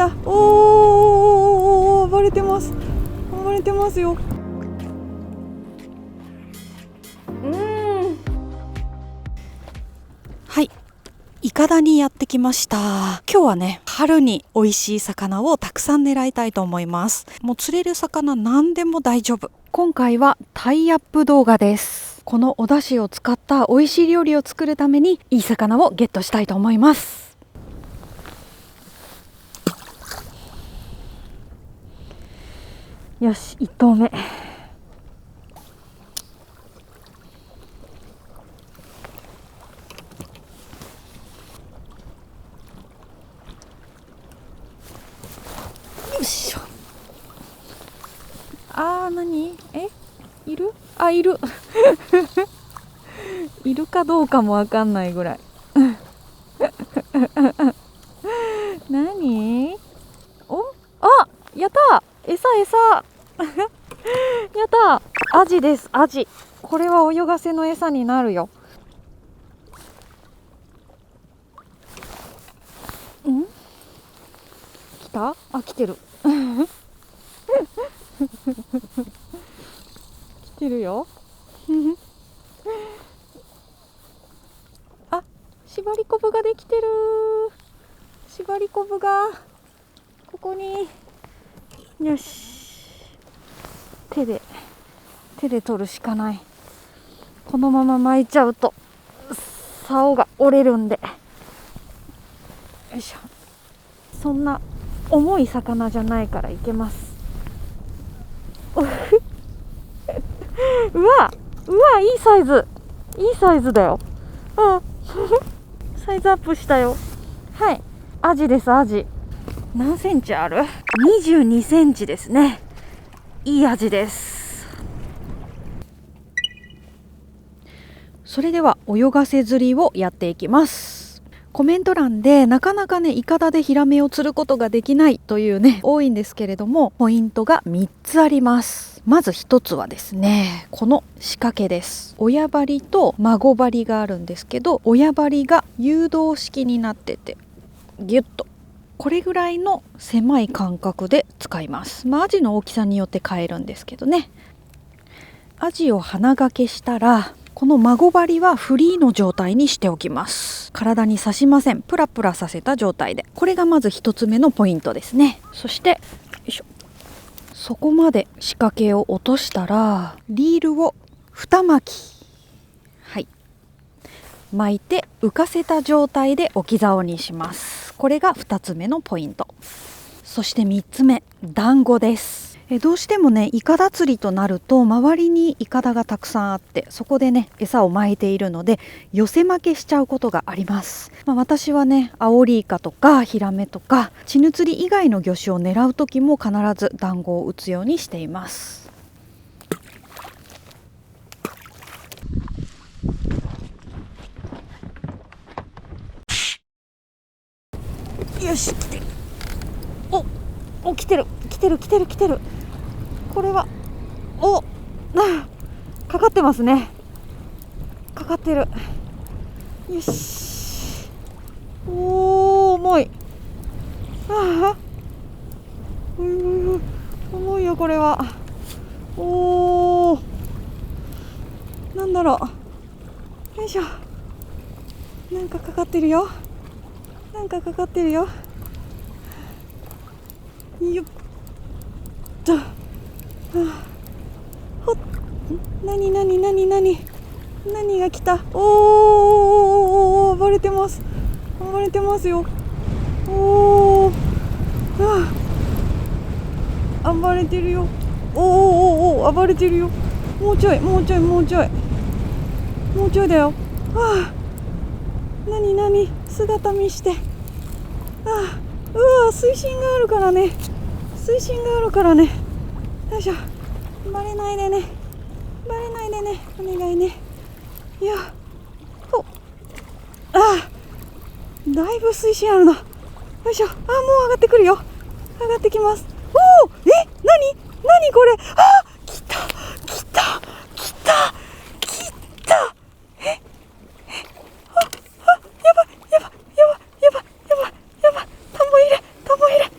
た。おー、暴れてます。暴れてますよ。はい、いかだにやってきました。今日はね、春に美味しい魚をたくさん狙いたいと思います。もう釣れる魚何でも大丈夫。今回はタイアップ動画です。このお出汁を使った美味しい料理を作るためにいい魚をゲットしたいと思います。よし、1投目。よいしょ。何？いる？いる。いるかどうかもわかんないぐらい。何？やったー！餌やったー！アジです、アジ。これは泳がせの餌になるよ。来た？来てる。来てるよ。縛りこぶができてる。縛りこぶがここに。よし、手で取るしかない。このまま巻いちゃうと竿が折れるんで。よいしょ。そんな重い魚じゃないからいけます。うわ、いいサイズだよ。サイズアップしたよ。はい、アジです、アジ。何センチある？ 22 センチですね。いいアジです。それでは泳がせ釣りをやっていきます。コメント欄でなかなかね、イカダでヒラメを釣ることができないというね、多いんですけれども、ポイントが3つあります。まず1つはですね、この仕掛けです。親針と孫針があるんですけど、親針が誘導式になってて、ギュッとこれぐらいの狭い間隔で使います。アジの大きさによって変えるんですけどね。アジを鼻掛けしたら、この孫針はフリーの状態にしておきます。体に刺しません。プラプラさせた状態で。これがまず1つ目のポイントですね。そして、よいしょ。そこまで仕掛けを落としたら、リールを2巻き、巻いて浮かせた状態で置き竿にします。これが2つ目のポイント。そして3つ目、団子です。どうしてもね、イカダ釣りとなると周りにイカダがたくさんあって、そこでね、餌を巻いているので寄せ負けしちゃうことがあります。私はね、アオリイカとかヒラメとかチヌ釣り以外の魚種を狙う時も必ず団子を打つようにしています。よし、来てる。来てる。これはかかってますね。かかってる。よし。重い。重いよ、これは。なんだろう。よいしょ。なんかかかってるよ。よっと。ほっ。何が来た。暴れてますよ。暴れてるよ。暴れてるよ。もうちょいだよ。姿見して。水深があるからね。よいしょ。バレないでね。お願いね。いや、だいぶ水深あるな。よいしょ。もう上がってくるよ。上がってきます。何これ。来た。やばい。田んぼ入れ。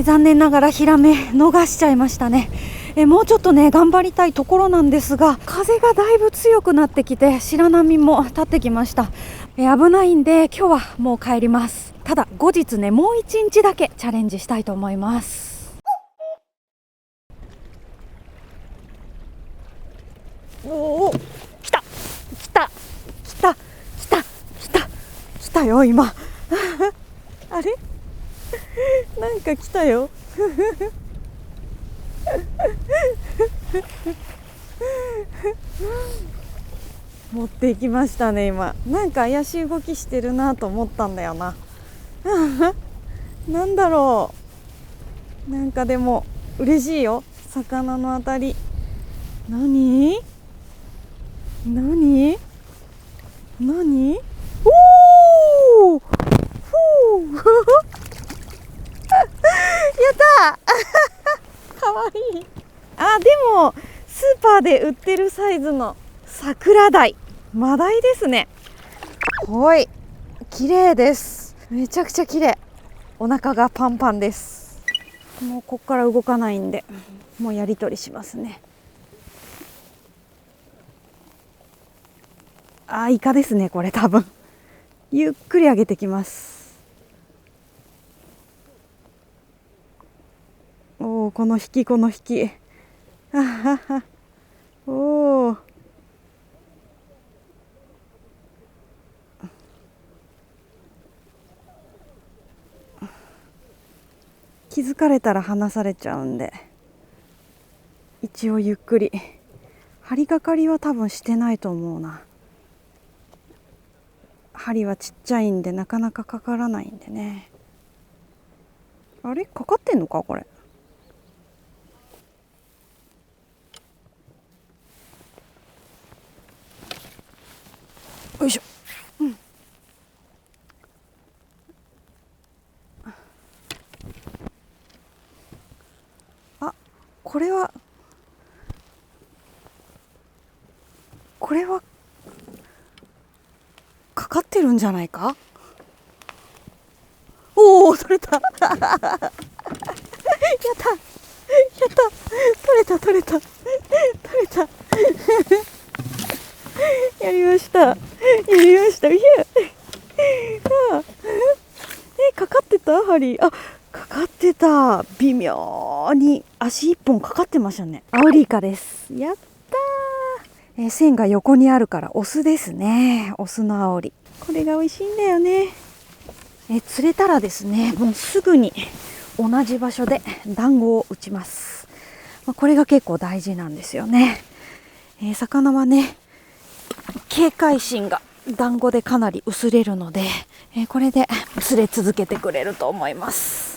残念ながらヒラメ逃しちゃいましたね。もうちょっとね頑張りたいところなんですが、風がだいぶ強くなってきて白波も立ってきました。危ないんで今日はもう帰ります。ただ後日ねもう1日だけチャレンジしたいと思います。おお、来た来た来た来た来た来たよ今あれなんか来たよ持っていきましたね。今なんか怪しい動きしてるなと思ったんだよななんだろう、なんかでも嬉しいよ、魚の当たり。何何何、おーふうやったかわいい。あ、でもスーパーで売ってるサイズの桜鯛、マダイですね。はい、綺麗です。めちゃくちゃ綺麗。お腹がパンパンです。もうこっから動かないんで、もうやり取りしますね。あ、イカですねこれ多分。ゆっくり上げてきます。おお、この引きこの引き、あはは、おお、気づかれたら離されちゃうんで、一応ゆっくり。針がかりは多分してないと思うな。針はちっちゃいんでなかなかかからないんでね。あれ、かかってんのかこれ。よいしょ、うん、あ、これはかかってるんじゃないか。おお、取れたやったやった、取れた取れた取れたやりました、やりました。かかってた針、あ、かかってた。微妙に足一本かかってましたね。アオリイカです。やったー。線が横にあるからオスですね。オスのアオリ、これが美味しいんだよね。釣れたらですね、もうすぐに同じ場所で団子を打ちます。これが結構大事なんですよね。魚はね、警戒心が団子でかなり薄れるので、これで釣れ続けてくれると思います。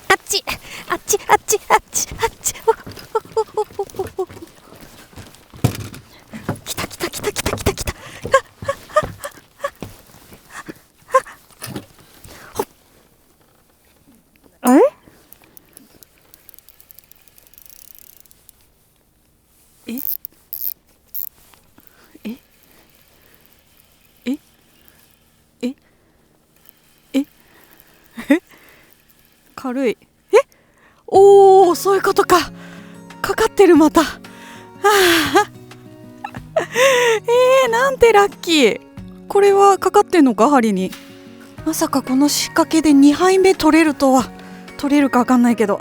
あっちあっちあっちあっちあっち、来た来た来た来た来た来た、あれ、えええええ軽い。おお、そういうことか。かかってる、また。なんてラッキー。これはかかってんのか、針に。まさかこの仕掛けで2杯目取れるとは。取れるか分かんないけど。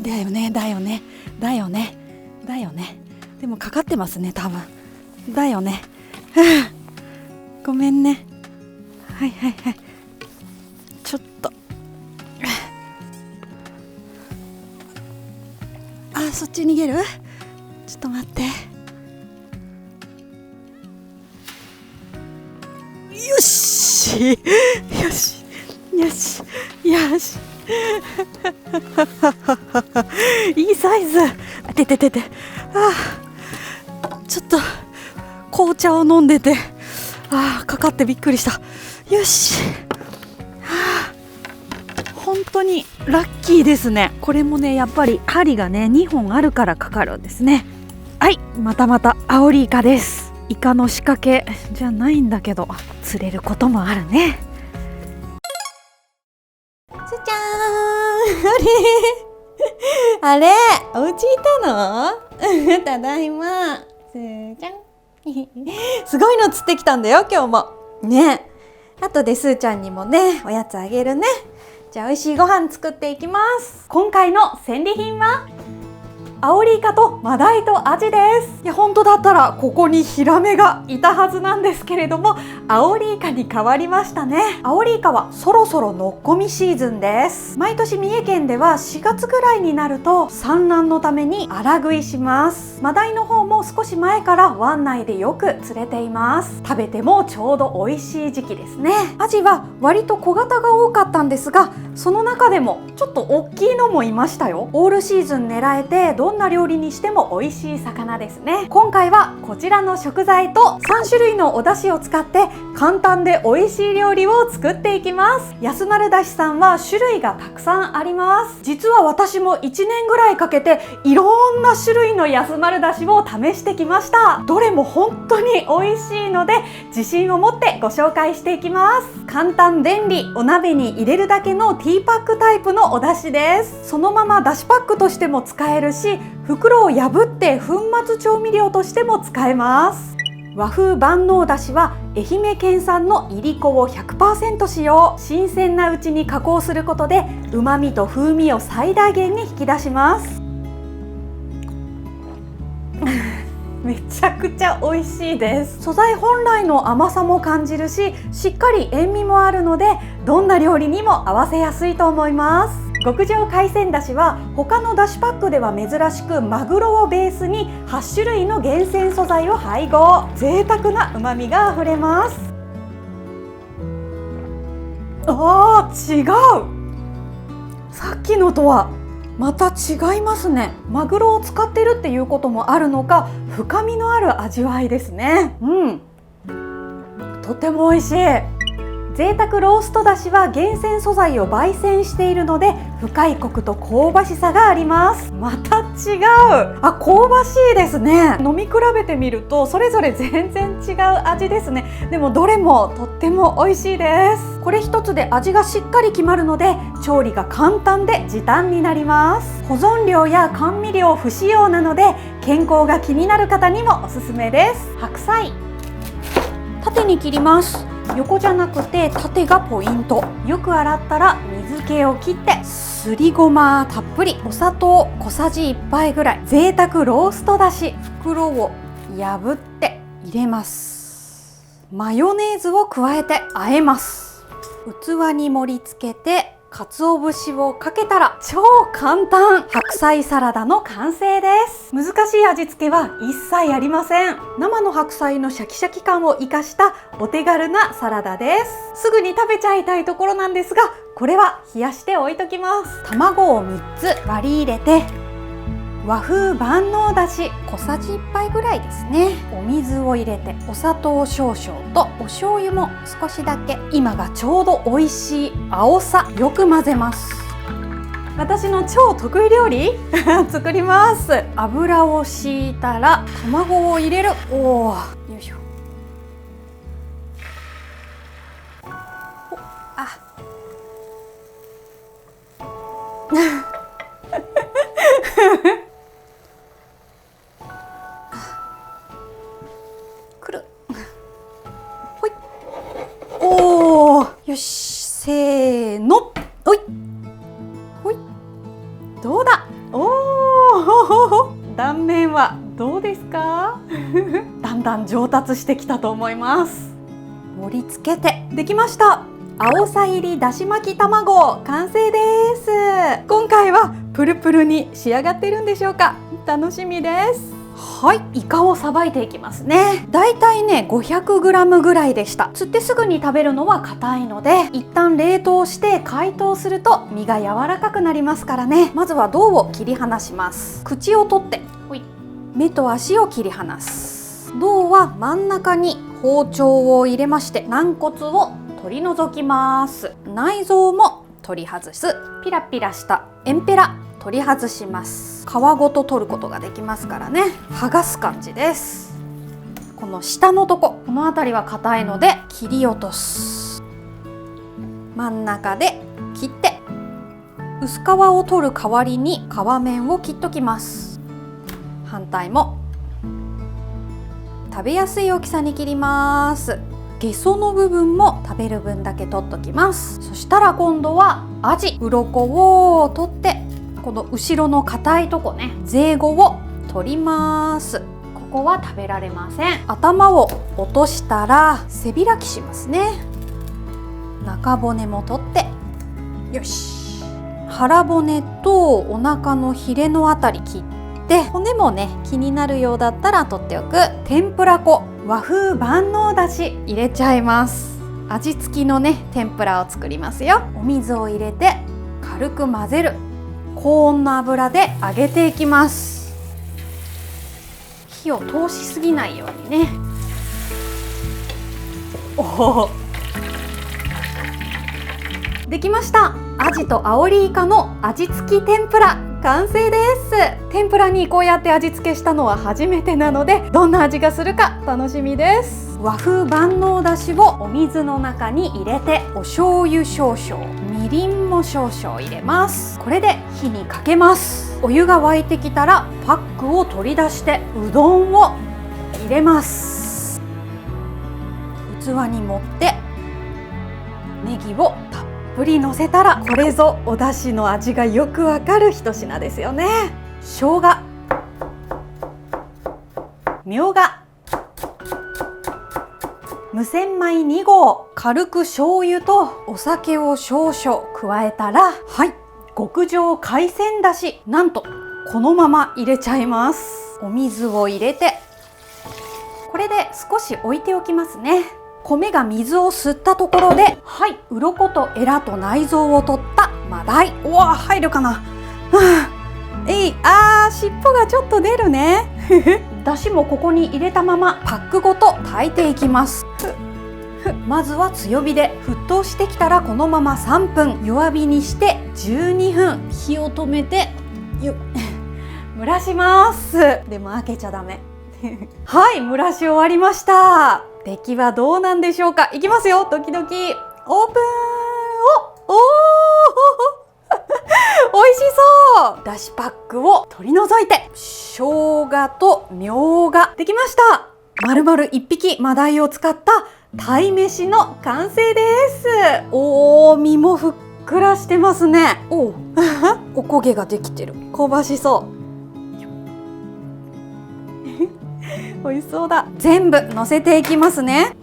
だよねだよねだよねだよね。でもかかってますね多分。だよね。ごめんね。はいはいはい。ちょっと。そっち逃げる？ちょっと待って。よしよしよしよしいいサイズ。てててて、ちょっと紅茶を飲んでて、かかってびっくりした。よし、本当にラッキーですね。これもねやっぱり針がね2本あるからかかるんですね。はい、またまたアオリイカです。イカの仕掛けじゃないんだけど釣れることもあるね。すーちゃんあれお家いたのただいま。すーちゃんすごいの釣ってきたんだよ今日もね。後ですーちゃんにもねおやつあげるね。じゃあ美味しいご飯作っていきます。今回の戦利品はアオリイカとマダイとアジです。いや本当だったらここにヒラメがいたはずなんですけれども、アオリイカに変わりましたね。アオリイカはそろそろのっこみシーズンです。毎年三重県では4月ぐらいになると産卵のために荒食いします。マダイの方も少し前から湾内でよく釣れています。食べてもちょうど美味しい時期ですね。アジは割と小型が多かったんですが、その中でもちょっと大きいのもいましたよ。オールシーズン狙えてどんな料理にしても美味しい魚ですね。今回はこちらの食材と3種類のお出汁を使って簡単で美味しい料理を作っていきます。安丸だしさんは種類がたくさんあります。実は私も1年ぐらいかけていろんな種類の安丸だしを試してきました。どれも本当に美味しいので自信を持ってご紹介していきます。簡単便利、お鍋に入れるだけのティーパックタイプのお出汁です。そのままだしパックとしても使えるし、袋を破って粉末調味料としても使えます。和風万能だしは愛媛県産のいりこを 100% 使用。新鮮なうちに加工することで旨味と風味を最大限に引き出しますめちゃくちゃ美味しいです。素材本来の甘さも感じるし、しっかり塩味もあるのでどんな料理にも合わせやすいと思います。極上海鮮だしは他のだしパックでは珍しくマグロをベースに8種類の厳選素材を配合。贅沢な旨味があふれます。違う、さっきのとはまた違いますね。マグロを使ってるっていうこともあるのか、深みのある味わいですね。とても美味しい。贅沢ローストだしは厳選素材を焙煎しているので深いコクと香ばしさがあります。また違う、香ばしいですね。飲み比べてみるとそれぞれ全然違う味ですね。でもどれもとっても美味しいです。これ一つで味がしっかり決まるので調理が簡単で時短になります。保存料や甘味料不使用なので健康が気になる方にもおすすめです。白菜、縦に切ります。横じゃなくて縦がポイント。よく洗ったら水気を切ってすりごまたっぷり、お砂糖小さじ1杯ぐらい、贅沢ローストだし、袋を破って入れます。マヨネーズを加えて和えます。器に盛り付けて鰹節をかけたら超簡単、白菜サラダの完成です。難しい味付けは一切ありません。生の白菜のシャキシャキ感を生かしたお手軽なサラダです。すぐに食べちゃいたいところなんですが、これは冷やしておいときます。卵を3つ割り入れて和風万能だし小さじ1杯ぐらいですね。お水を入れてお砂糖少々とお醤油も少しだけ。今がちょうど美味しい青さ、よく混ぜます。私の超得意料理作ります。油を敷いたら卵を入れる。よいしょ。よし、せーの、おいほい。どうだ。断面はどうですかだんだん上達してきたと思います。盛り付けてできました。青さ入りだし巻き卵完成です。今回はプルプルに仕上がっているんでしょうか。楽しみです。はい、イカをさばいていきますね。だいたいね 500g ぐらいでした。釣ってすぐに食べるのは硬いので一旦冷凍して解凍すると身が柔らかくなりますからね。まずは胴を切り離します。口を取って目と足を切り離す。胴は真ん中に包丁を入れまして軟骨を取り除きます。内臓も取り外す。ピラピラしたエンペラ取り外します。皮ごと取ることができますからね、剥がす感じです。この下のとこ、この辺りは硬いので切り落とす。真ん中で切って薄皮を取る代わりに皮面を切っときます。反対も食べやすい大きさに切ります。ゲソの部分も食べる分だけ取っときます。そしたら今度はアジ、鱗を取ってこの後ろの硬いとこね、ゼイゴを取ります。ここは食べられません。頭を落としたら背開きしますね。中骨も取って、よし。腹骨とお腹のヒレのあたり切って、骨もね気になるようだったら取っておく。天ぷら粉、和風万能だし入れちゃいます。味付きのね天ぷらを作りますよ。お水を入れて軽く混ぜる。高温の油で揚げていきます。火を通しすぎないようにね。おお、できました。アジとアオリイカの味付き天ぷら完成です。天ぷらにこうやって味付けしたのは初めてなので、どんな味がするか楽しみです。和風万能だしをお水の中に入れて、お醤油少々、みりんも少々入れます。これで火にかけます。お湯が沸いてきたらパックを取り出してうどんを入れます。器に盛ってネギをたっぷりのせたら、これぞお出汁の味がよくわかる一品ですよね。生姜、みょうが、無洗米2合、軽く醤油とお酒を少々加えたら、はい、極上海鮮だし、なんとこのまま入れちゃいます。お水を入れて、これで少し置いておきますね。米が水を吸ったところで、はい、鱗とエラと内臓を取ったマダイ。うわ、入るかな。尻尾がちょっと出るね。だしもここに入れたままパックごと炊いていきます。まずは強火で、沸騰してきたらこのまま3分、弱火にして12分、火を止めて蒸らします。でも開けちゃダメ。はい、蒸らし終わりました。出来はどうなんでしょうか。いきますよ、ドキドキ。オープン。お美味しそう。だしパックを取り除いて、生姜とみょうができました。丸々1匹マダイを使った鯛めしの完成です。身もふっくらしてますね。おこげができてる。香ばしそう。美味しそうだ。全部乗せていきますね。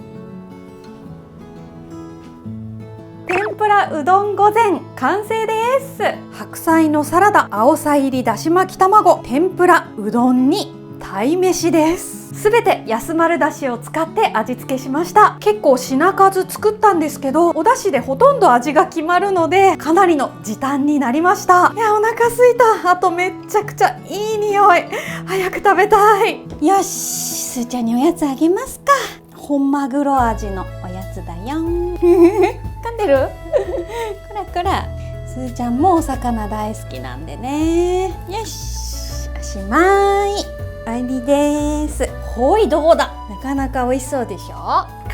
天ぷらうどん御膳完成です。白菜のサラダ、青菜入りだし巻き卵、天ぷらうどんに鯛めしです。すべて安丸だしを使って味付けしました。結構品数作ったんですけど、お出汁でほとんど味が決まるので、かなりの時短になりました。いや、お腹すいた。あとめっちゃくちゃいい匂い。早く食べたい。よし、すーちゃんにおやつあげますか。本マグロ味のおやつだよ。噛んでる？こらこら。すーちゃんもお魚大好きなんでね。よし、おしまい。終わりです。ほい、どうだ。なかなか美味しそうでしょ。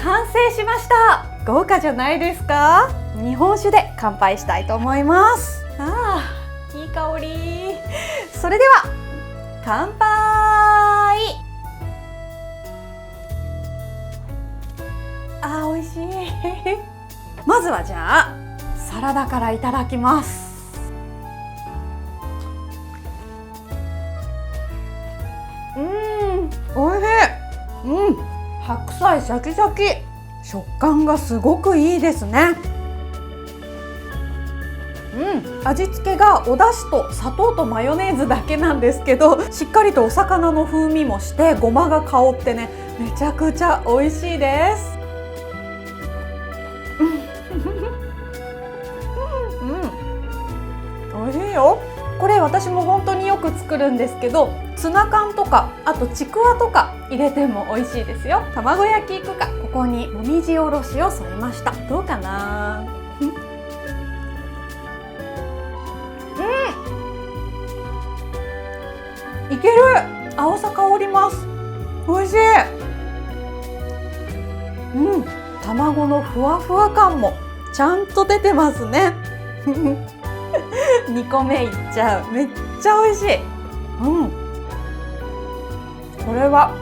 完成しました。豪華じゃないですか。日本酒で乾杯したいと思います。いい香り。それでは乾杯。美味しい。まずはじゃあサラダからいただきます。おいしい。白菜シャキシャキ、食感がすごくいいですね。味付けがお出汁と砂糖とマヨネーズだけなんですけど、しっかりとお魚の風味もしてごまが香ってね、めちゃくちゃ美味しいです。美味しいよ。これ私も本当によく作るんですけど、ツナ缶とかあとちくわとか入れても美味しいですよ。卵焼きいくか。ここにもみじおろしを添えました。どうかな。いける。青さ香ります。美味しい。卵のふわふわ感もちゃんと出てますね。2個目いっちゃう。めっちゃ美味しい。これは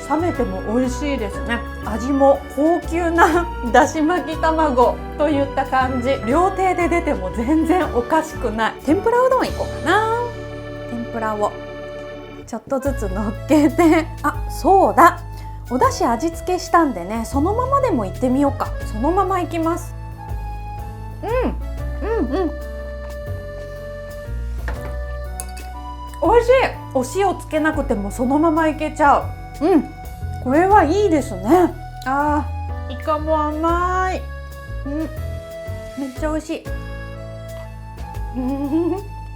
冷めても美味しいですね。味も高級なだし巻き卵といった感じ。料亭で出ても全然おかしくない。天ぷらうどんいこうかな。天ぷらをちょっとずつ乗っけて、あ、そうだ、お出汁味付けしたんでね、そのままでもいってみようか。そのままいきます。美味しい。お塩つけなくてもそのままいけちゃう。これはいいですね。イカも甘い。めっちゃ美味しい。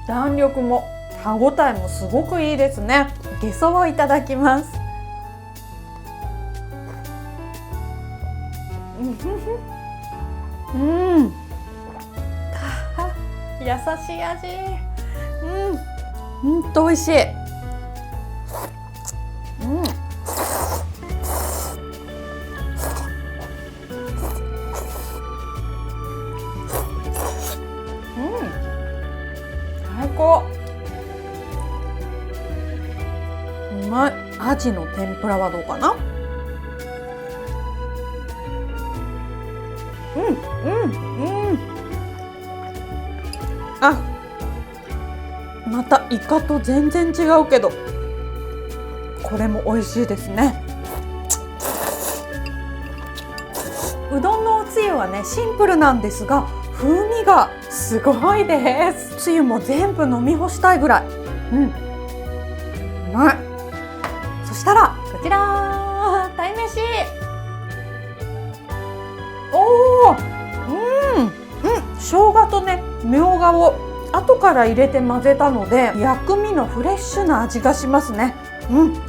弾力も歯ごたえもすごくいいですね。ゲソをいただきます。優しい味。ほんと美味しい。最高。うまい。アジの天ぷらはどうかな。またイカと全然違うけど、これも美味しいですね。うどんのおつゆはね、シンプルなんですが風味がすごいです。つゆも全部飲み干したいぐらい。うまい。そしたらこちら、鯛めし。生姜とね、みょうがを後から入れて混ぜたので、薬味のフレッシュな味がしますね。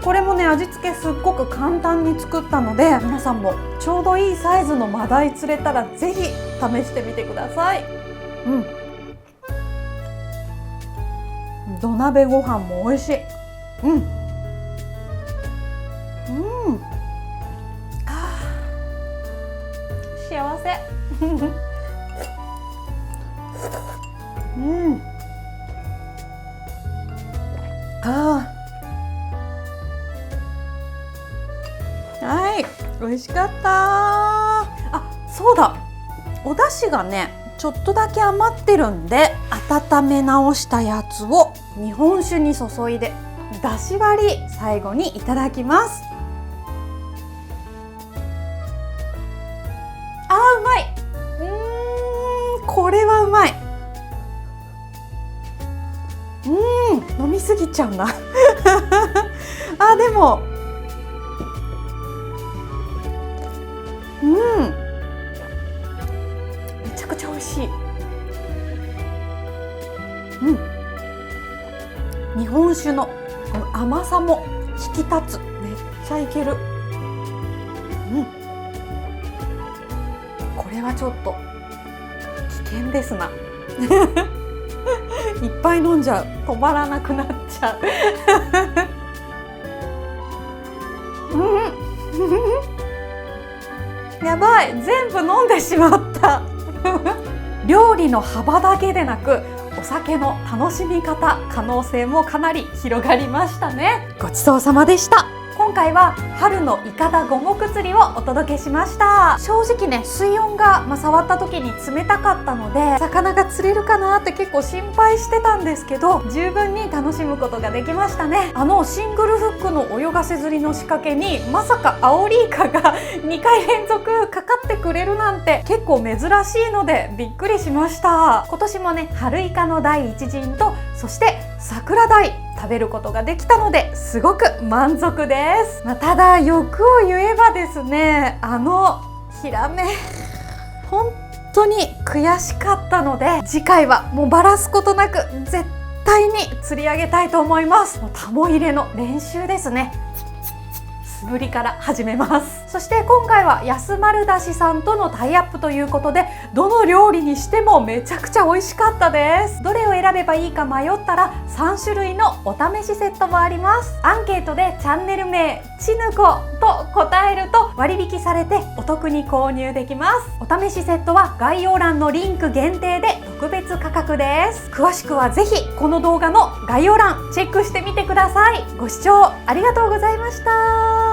これもね、味付けすっごく簡単に作ったので、皆さんもちょうどいいサイズのマダイ釣れたらぜひ試してみてください。土鍋ご飯も美味しい。幸せ。はい、美味しかった。そうだ、お出汁がねちょっとだけ余ってるんで、温め直したやつを日本酒に注いで、出汁割り最後にいただきます。うまい。これはうまい。飲みすぎちゃうな。でもめちゃくちゃ美味しい。日本酒のこの甘さも引き立つ。めっちゃいける。これはちょっと危険ですな。いっぱい飲んじゃう。止まらなくなっちゃう。やばい、全部飲んでしまった。料理の幅だけでなく、お酒の楽しみ方、可能性もかなり広がりましたね。ごちそうさまでした。今回は春のいかだ五目釣りをお届けしました。正直ね、水温が、触った時に冷たかったので、魚が釣れるかなって結構心配してたんですけど、十分に楽しむことができましたね。シングルフックの泳がせ釣りの仕掛けにまさかアオリイカが2回連続かかってくれるなんて結構珍しいのでびっくりしました。今年もね、春イカの第一陣と、そして桜鯛食べることができたので、すごく満足です。ただ欲を言えばですね、ヒラメ本当に悔しかったので、次回はもうバラすことなく絶対に釣り上げたいと思います。タモ入れの練習ですね。ぶりから始めます。そして今回は安丸だしさんとのタイアップということで、どの料理にしてもめちゃくちゃ美味しかったです。どれを選べばいいか迷ったら3種類のお試しセットもあります。アンケートでチャンネル名ちぬこと答えると割引されてお得に購入できます。お試しセットは概要欄のリンク限定で特別価格です。詳しくはぜひこの動画の概要欄チェックしてみてください。ご視聴ありがとうございました。